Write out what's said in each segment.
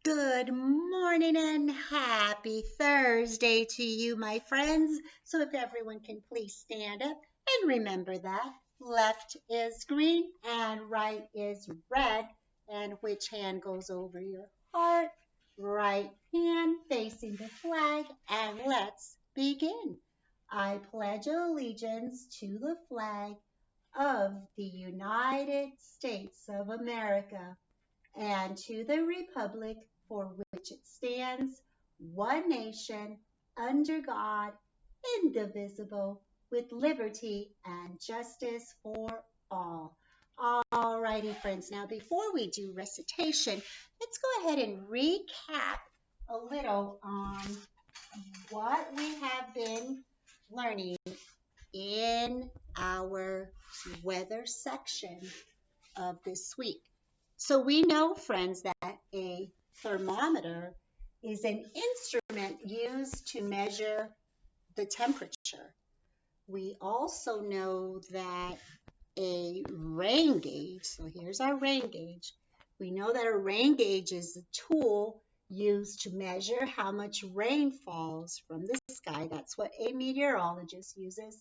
Good morning and happy Thursday to you, my friends. So, if everyone can please stand up and remember that left is green and right is red. And which hand goes over your heart? Right hand facing the flag. And let's begin. I pledge allegiance to the flag of the United States of America and to the republic for which it stands, one nation, under God, indivisible, with liberty and justice for all. All righty, friends. Now, before we do recitation, let's go ahead and recap a little on what we have been learning in our weather section of this week. So we know, friends, that a thermometer is an instrument used to measure the temperature. We also know that a rain gauge, so here's our rain gauge. We know that a rain gauge is a tool used to measure how much rain falls from the sky. That's what a meteorologist uses.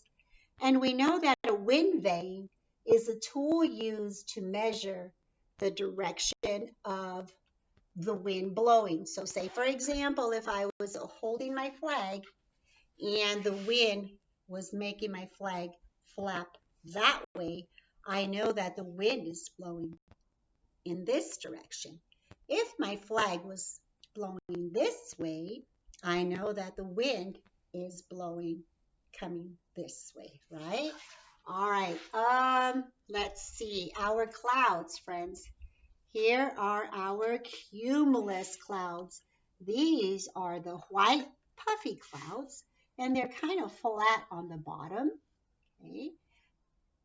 And we know that a wind vane is a tool used to measure the direction of the wind blowing. So say, for example, if I was holding my flag and the wind was making my flag flap that way, I know that the wind is blowing in this direction. If my flag was blowing this way, I know that the wind is blowing coming this way, right? All right. Let's see. Our clouds, friends. Here are our cumulus clouds. These are the white puffy clouds, and they're kind of flat on the bottom. Okay?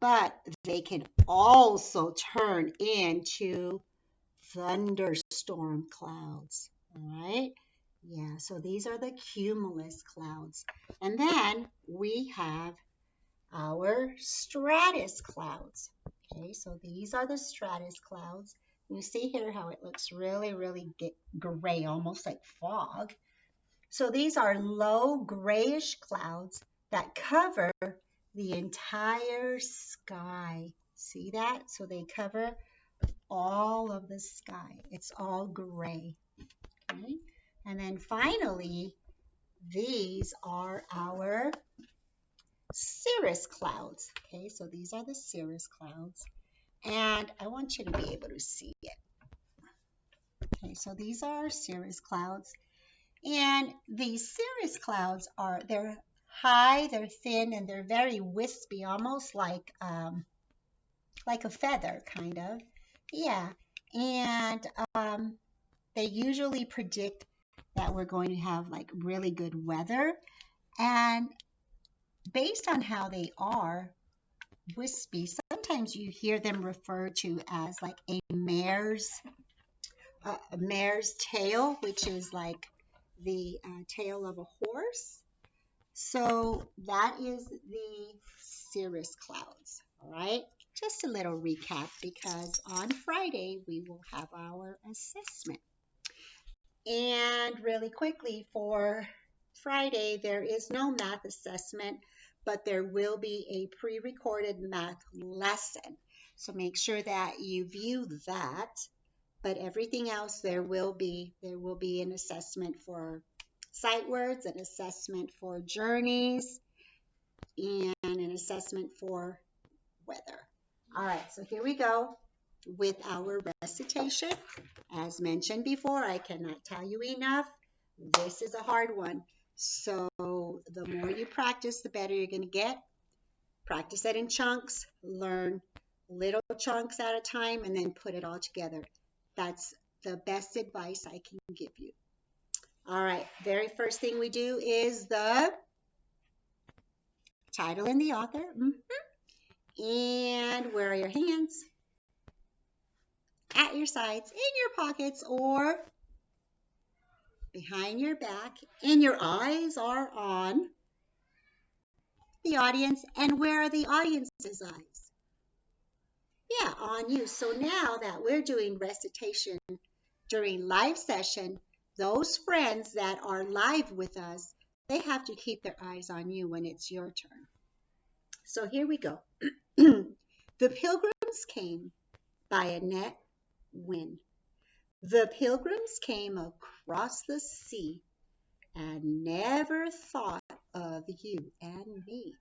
But they can also turn into thunderstorm clouds. All right. Yeah, so these are the cumulus clouds. And then we have our stratus clouds. Okay, so these are the stratus clouds. You see here how it looks really, really gray, almost like fog. So these are low grayish clouds that cover the entire sky. See that? So they cover all of the sky. It's all gray. Okay? And then finally, these are our cirrus clouds. Okay, so these are the cirrus clouds. And I want you to be able to see it. Okay, so these are cirrus clouds. And these cirrus clouds they're high, they're thin, and they're very wispy, almost like a feather, kind of. Yeah. And they usually predict that we're going to have like really good weather. And based on how they are wispy, sometimes you hear them referred to as like a mare's tail, which is like the tail of a horse. So that is the cirrus clouds. All right. Just a little recap because on Friday we will have our assessment. And really quickly for Friday, there is no math assessment, but there will be a pre-recorded math lesson. So make sure that you view that. But everything else, there will be an assessment for sight words, an assessment for journeys, and an assessment for weather. All right, so here we go with our recitation. As mentioned before, I cannot tell you enough. This is a hard one. So the more you practice, the better you're going to get. Practice it in chunks. Learn little chunks at a time and then put it all together. That's the best advice I can give you. All right, very first thing we do is the title and the author. And where are your hands? At your sides, in your pockets, or behind your back. And your eyes are on the audience. And where are the audience's eyes? Yeah, on you. So now that we're doing recitation during live session, those friends that are live with us, they have to keep their eyes on you when it's your turn. So here we go. The Pilgrims came by Annette Wynne. The Pilgrims came across the sea and never thought of you and me.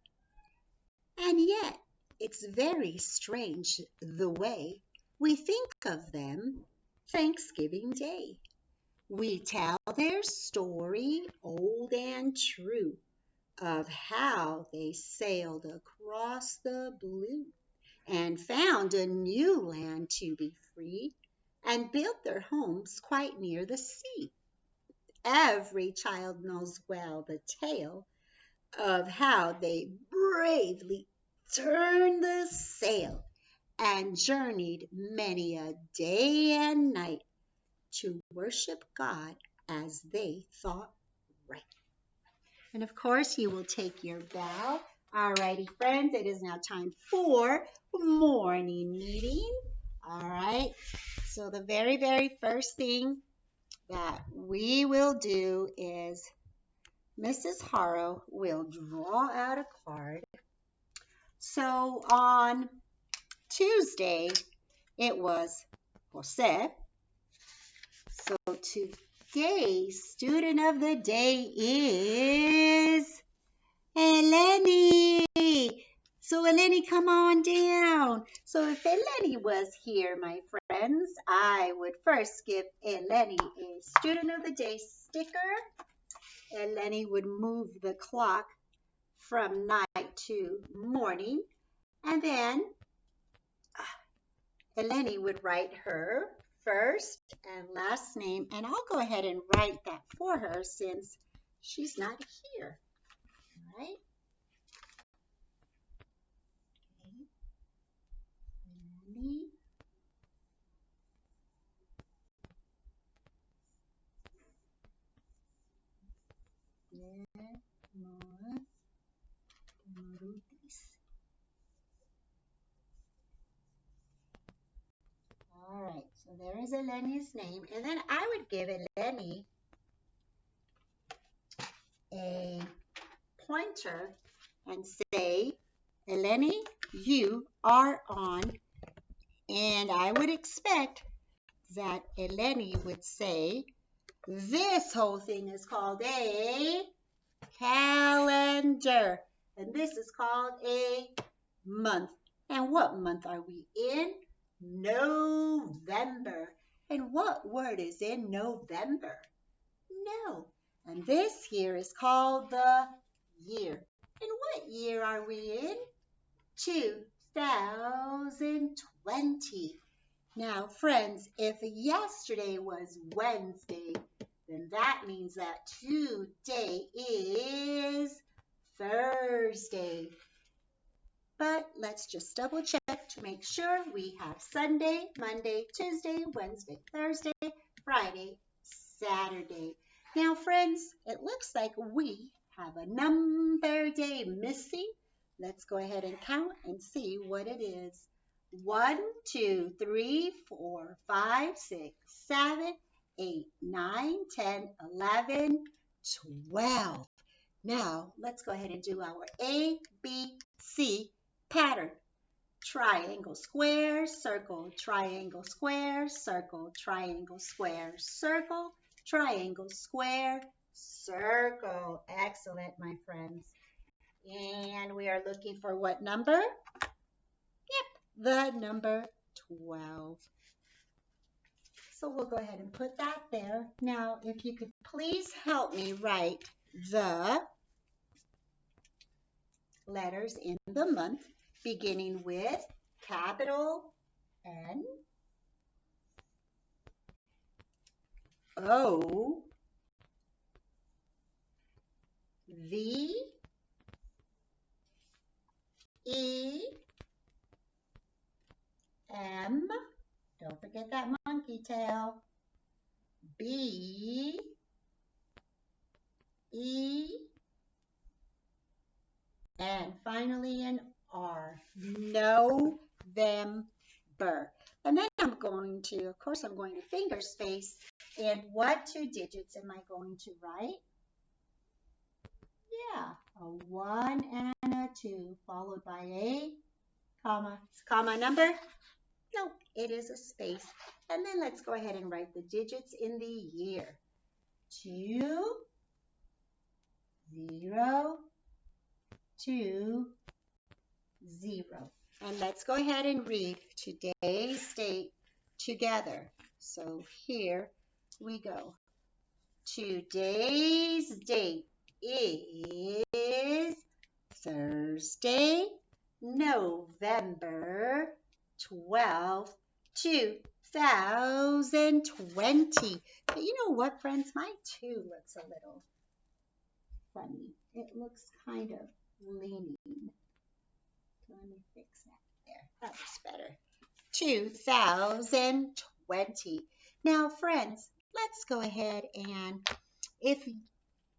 And yet, it's very strange the way we think of them Thanksgiving Day. We tell their story, old and true, of how they sailed across the blue and found a new land to be free and built their homes quite near the sea. Every child knows well the tale of how they bravely turned the sail and journeyed many a day and night to worship God as they thought right. And of course, you will take your bow. Alrighty, friends, it is now time for morning meeting. All right, so the very first thing that we will do is Mrs. Harrow will draw out a card. So on Tuesday, it was Jose. So today's student of the day is Eleni. So Eleni, come on down. So if Eleni was here, my friends, I would first give Eleni a student of the day sticker. Eleni would move the clock from night to morning. And then Eleni would write her first and last name. And I'll go ahead and write that for her since she's not here. All right. Eleni. All right, so there is Eleni's name. And then I would give Eleni a pointer and say, Eleni, you are on. And I would expect that Eleni would say, this whole thing is called a calendar. And this is called a month. And what month are we in? November. And what word is in November? No. And this here is called the year. And what year are we in? 2020. Now, friends, if yesterday was Wednesday, then that means that today is Thursday. But let's just double check to make sure we have Sunday, Monday, Tuesday, Wednesday, Thursday, Friday, Saturday. Now, friends, it looks like we have a number day missing. Let's go ahead and count and see what it is. 1, 2, 3, 4, 5, 6, 7, 8, 9, 10, 11, 12. Now, let's go ahead and do our ABC pattern. Triangle, square, circle, triangle, square, circle, triangle, square, circle, triangle, square, circle. Excellent, my friends. And we are looking for what number? Yep, the number 12. So we'll go ahead and put that there. Now, if you could please help me write the letters in the month, beginning with capital N, O, V, E, M, don't forget that monkey tail, B, E, and finally an R. November. November. And then I'm going to finger space. And what two digits am I going to write? Yeah, a 1 and a 2 followed by a comma. Comma number? No, it is a space. And then let's go ahead and write the digits in the year. 2, 0, 2, 0. And let's go ahead and read today's date together. So here we go. Today's date is Thursday, November 12th, 2020. But you know what, friends? My 2 looks a little funny. It looks kind of leaning. Let me fix that there. That looks better. 2020. Now, friends, let's go ahead and if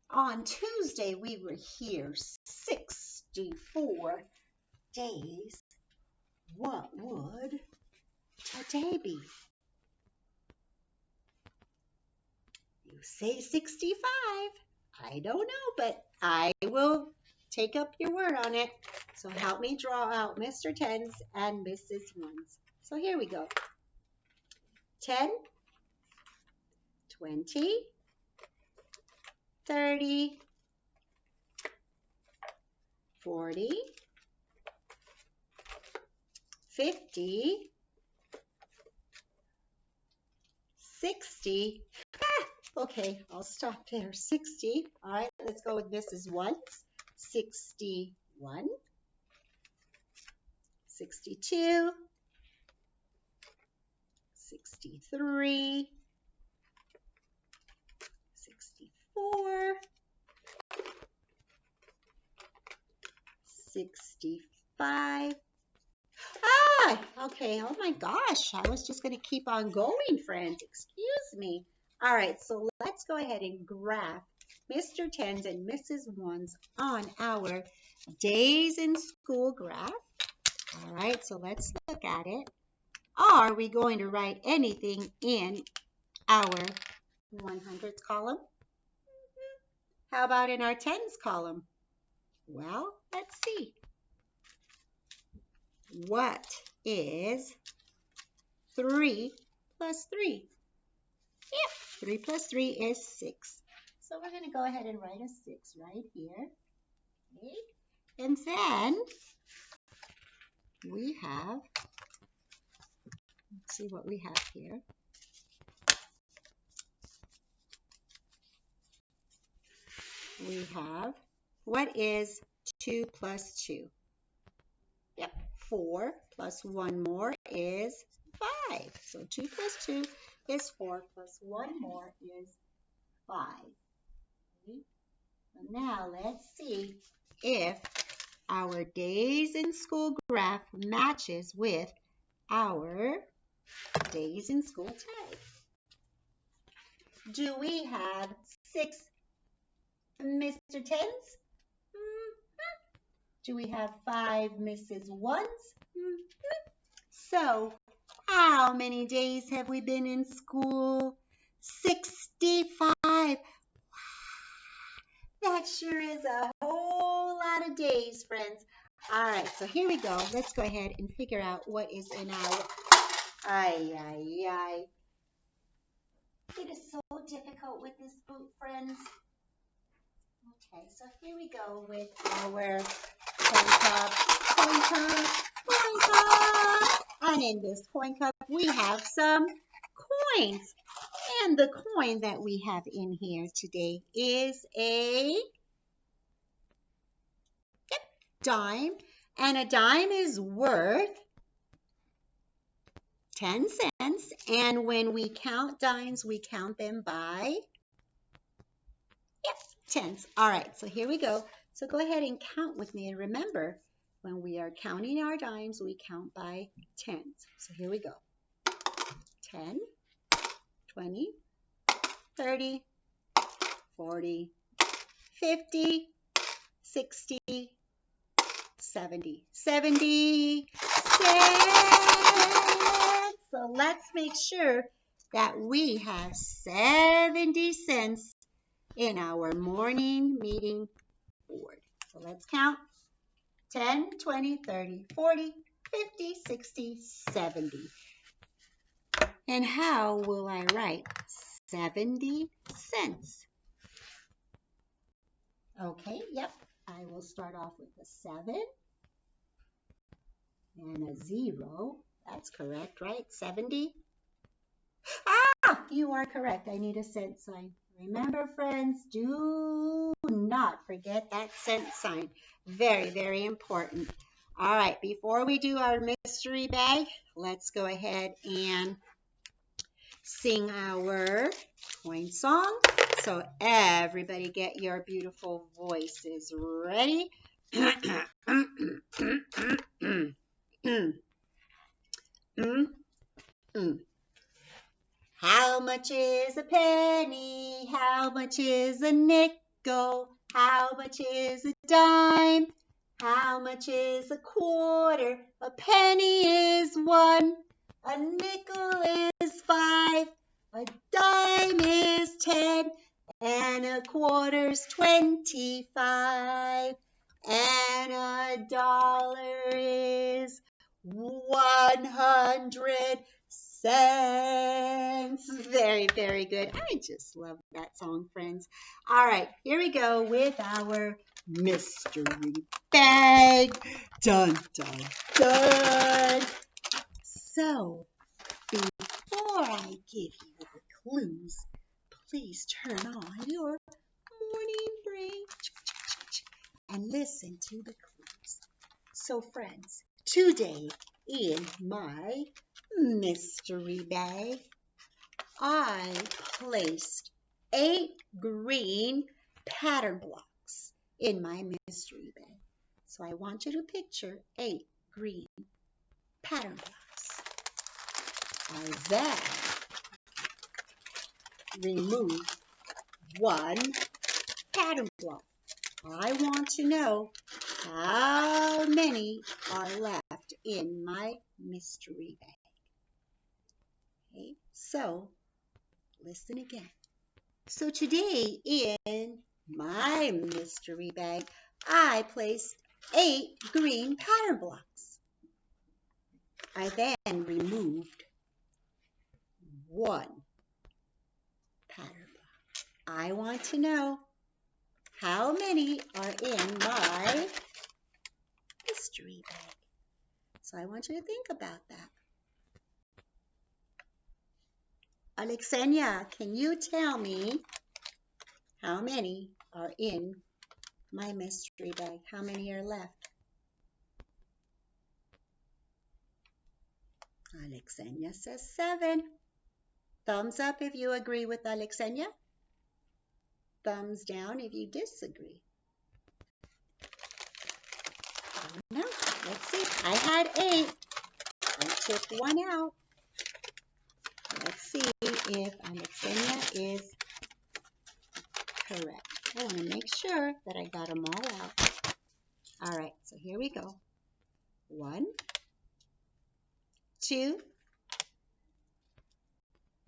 on Tuesday we were here 64 days, what would today be? You say 65. I don't know, but I will take up your word on it. So help me draw out Mr. Tens and Mrs. Ones. So here we go. 10, 20, 30, 40, 50, 60. Okay, I'll stop there. 60. All right, let's go with Mrs. Ones. 61, 62, 63, 64, 65. Okay. Oh my gosh. I was just going to keep on going, friends. Excuse me. All right. So let's go ahead and graph Mr. Tens and Mrs. Ones on our days in school graph. All right. So let's look at it. Are we going to write anything in our 100s column? How about in our tens column? Well, let's see. What is 3 plus 3? Yeah, 3 plus 3 is 6. So we're going to go ahead and write a 6 right here. Okay. And then we have, let's see what we have here. We have, what is 2 plus 2? Yep, 4 plus 1 more is 5. So 2 plus 2 is 4 plus 1 more is 5. Okay. So now let's see if our days in school graph matches with our days in school tag. Do we have 6 Mr. Tens? Do we have 5 Mrs. Ones? So, how many days have we been in school? 65. Wow, that sure is a whole lot of days, friends. All right, so here we go. Let's go ahead and figure out what is in our... It is so difficult with this boot, friends. Okay, so here we go with our coin cup. And in this coin cup, we have some coins. And the coin that we have in here today is a dime. And a dime is worth 10 cents. And when we count dimes, we count them by tens. All right, so here we go. So go ahead and count with me. And remember, when we are counting our dimes, we count by tens. So here we go. 10, 20, 30, 40, 50, 60, 70. 70 cents. So let's make sure that we have 70 cents in our morning meeting board. So let's count 10, 20, 30, 40, 50, 60, 70. And how will I write 70 cents? Okay, yep. I will start off with a 7 and a 0. That's correct, right? 70. Ah, you are correct. I need a cent sign. Remember, friends, do not forget that cent sign. Very, very important. All right, before we do our mystery bag, let's go ahead and sing our coin song. So everybody get your beautiful voices ready. How much is a penny? How much is a nickel? How much is a dime? How much is a quarter? A penny is 1. A nickel is 5. A dime is 10. And a quarter's 25. And a dollar is 100 cents. Very, very good. I just love that song, friends. All right, here we go with our mystery bag. Dun, dun, dun. So, before I give you the clues, please turn on your morning brain and listen to the clues. So, friends, today in my mystery bag, I placed 8 green pattern blocks in my mystery bag. So I want you to picture 8 green pattern blocks. I then remove 1 pattern block. I want to know how many are left in my mystery bag. Okay, so listen again. So today in my mystery bag, I placed 8 green pattern blocks. I then removed 1 pattern block. I want to know how many are in my mystery bag. So I want you to think about that. Alexenia, can you tell me how many are in my mystery bag? How many are left? Alexenia says 7. Thumbs up if you agree with Alexenia. Thumbs down if you disagree. No, let's see. I had 8. I took 1 out. Let's see if Alexenia is correct. I want to make sure that I got them all out. All right, so here we go. 1, 2,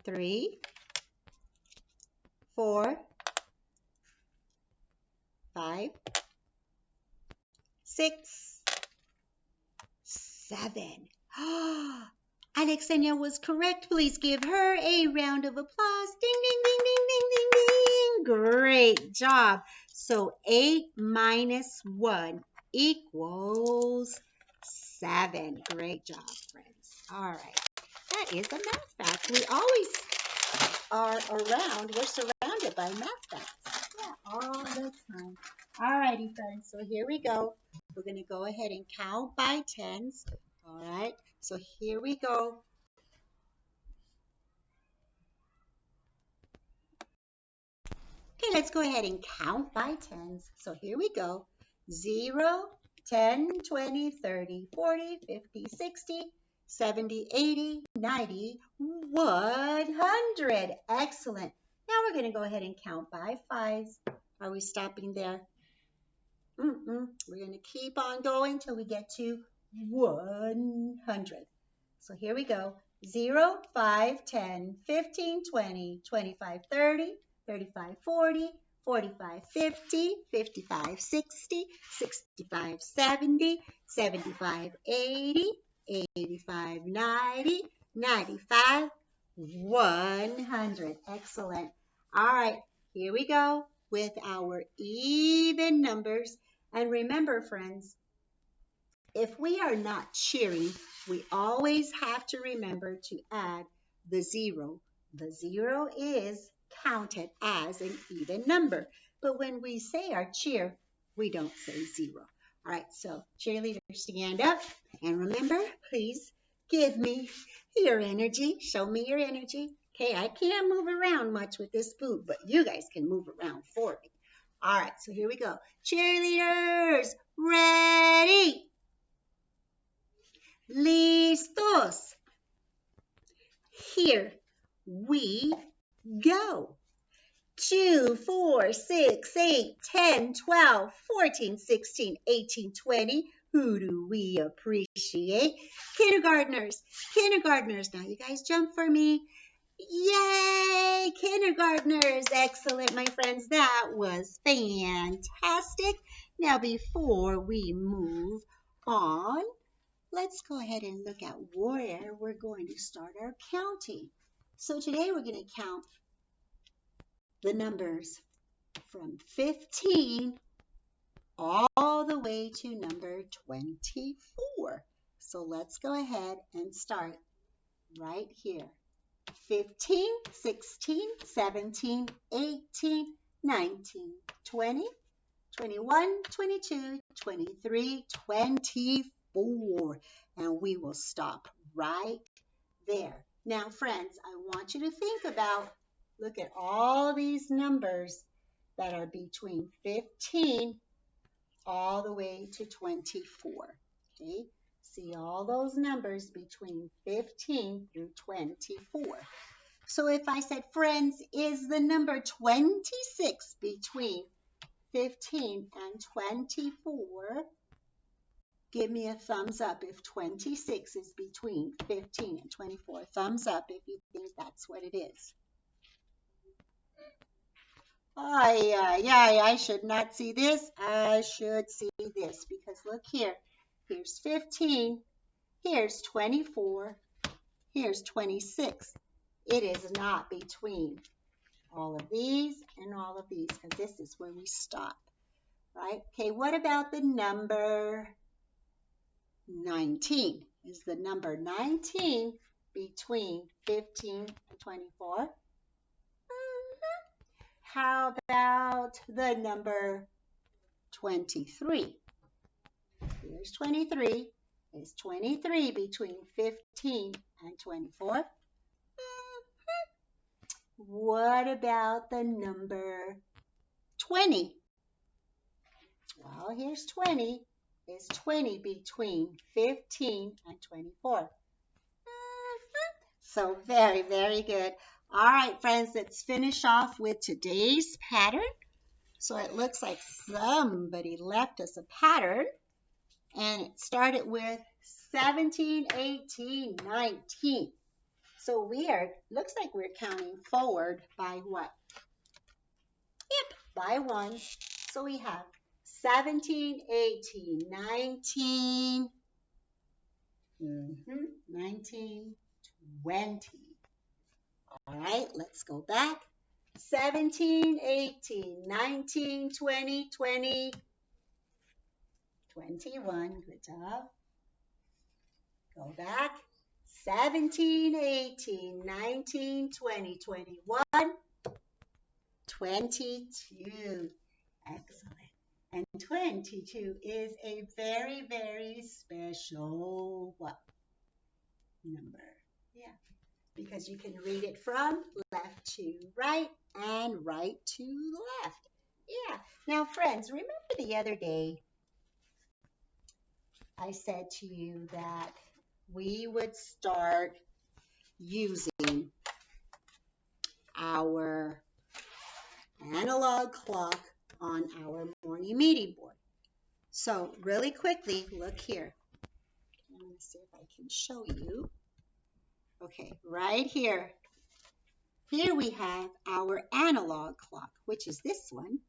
3, 4, 5, 6, 7. Alexenia was correct. Please give her a round of applause. Ding, ding, ding, ding, ding, ding, ding. Great job. So 8 minus 1 equals 7. Great job, friends. All right. That is a math fact. We always are around. We're surrounded by math facts. Yeah, all the time. All righty, friends. So here we go. We're going to go ahead and count by tens. All right. So here we go. Okay, let's go ahead and count by tens. So here we go. 0, 10, 20, 30, 40, 50, 60, 70, 80, 90, 100. Excellent. Now we're going to go ahead and count by fives. Are we stopping there? We're going to keep on going till we get to 100. So here we go. 0, 5, 10, 15, 20, 25, 30, 35, 40, 45, 50, 55, 60, 65, 70, 75, 80, 85, 90, 95, 100. Excellent. All right, here we go with our even numbers. And remember, friends, if we are not cheering, we always have to remember to add the 0. The 0 is counted as an even number. But when we say our cheer, we don't say 0. All right, so cheerleaders, stand up. And remember, please give me your energy. Show me your energy. Okay, I can't move around much with this boot, but you guys can move around for me. All right, so here we go. Cheerleaders, ready? Listos. Here we go. 2, 4, 6, 8, 10, 12, 14, 16, 18, 20. Who do we appreciate? Kindergartners. Kindergartners. Now you guys jump for me. Yay! Kindergartners. Excellent, my friends. That was fantastic. Now before we move on, let's go ahead and look at where we're going to start our counting. So today we're going to count the numbers from 15 all the way to number 24. So let's go ahead and start right here. 15, 16, 17, 18, 19, 20, 21, 22, 23, 24. And we will stop right there. Now, friends, I want you to think about, look at all these numbers that are between 15 all the way to 24. Okay? See all those numbers between 15 through 24. So if I said, friends, is the number 26 between 15 and 24? Give me a thumbs up if 26 is between 15 and 24. Thumbs up if you think that's what it is. I should not see this. I should see this because look here. Here's 15. Here's 24. Here's 26. It is not between all of these and all of these because this is where we stop, right? Okay, what about the number 19? Is the number 19 between 15 and 24? How about the number 23? Here's 23. Is 23 between 15 and 24? What about the number 20? Well, here's 20. Is 20 between 15 and 24? So very, very good. All right, friends, let's finish off with today's pattern. So it looks like somebody left us a pattern, and it started with 17, 18, 19. So looks like we're counting forward by what? Yep, by 1. So we have 17, 18, 19, 19, 20. All right, let's go back. 17, 18, 19, 20, 20, 21. Good job. Go back. 17, 18, 19, 20, 21, 22. Excellent. And 22 is a very, very special what? Number. Yeah. Because you can read it from left to right and right to left. Yeah. Now, friends, remember the other day I said to you that we would start using our analog clock on our morning meeting board. So really quickly, look here. I'm going to see if I can show you. Okay, right here. Here we have our analog clock, which is this one.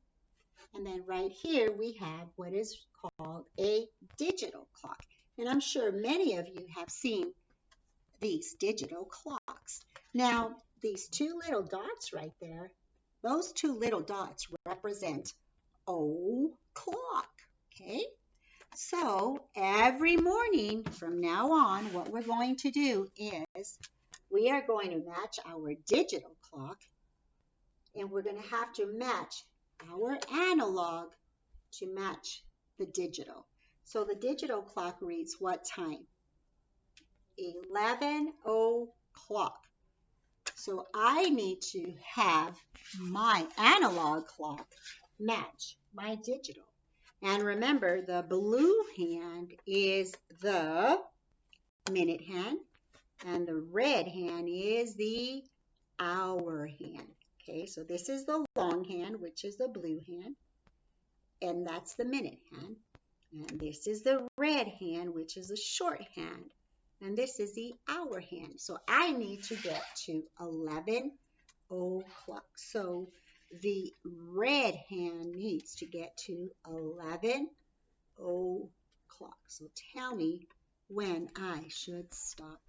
And then right here we have what is called a digital clock. And I'm sure many of you have seen these digital clocks. Now, these two little dots right there, those two little dots represent o'clock. Okay? So every morning from now on, what we're going to do is we are going to match our digital clock, and we're going to have to match our analog to match the digital. So the digital clock reads what time? 11 o'clock. So I need to have my analog clock match my digital. And remember, the blue hand is the minute hand, and the red hand is the hour hand. Okay, so this is the long hand, which is the blue hand, and that's the minute hand. And this is the red hand, which is the short hand, and this is the hour hand. So I need to get to 11 o'clock. So the red hand needs to get to 11 o'clock. So tell me when I should stop.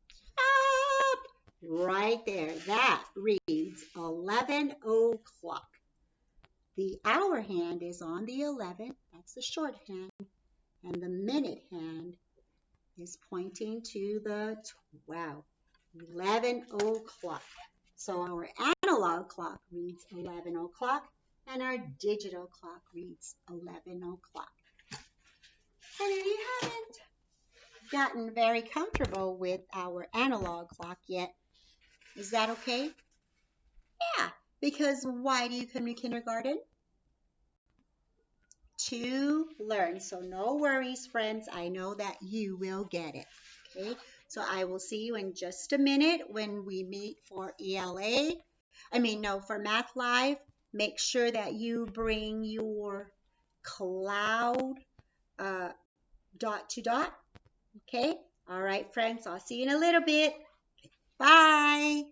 Stop! Right there. That reads 11 o'clock. The hour hand is on the 11. That's the short hand. And the minute hand is pointing to the 12. 11 o'clock. So our analog clock reads 11 o'clock, and our digital clock reads 11 o'clock. And if you haven't gotten very comfortable with our analog clock yet, is that okay? Yeah, because why do you come to kindergarten? To learn. So no worries, friends. I know that you will get it. Okay, so I will see you in just a minute when we meet for ELA. For Math Live. Make sure that you bring your cloud dot to dot. Okay, all right, friends. I'll see you in a little bit. Bye.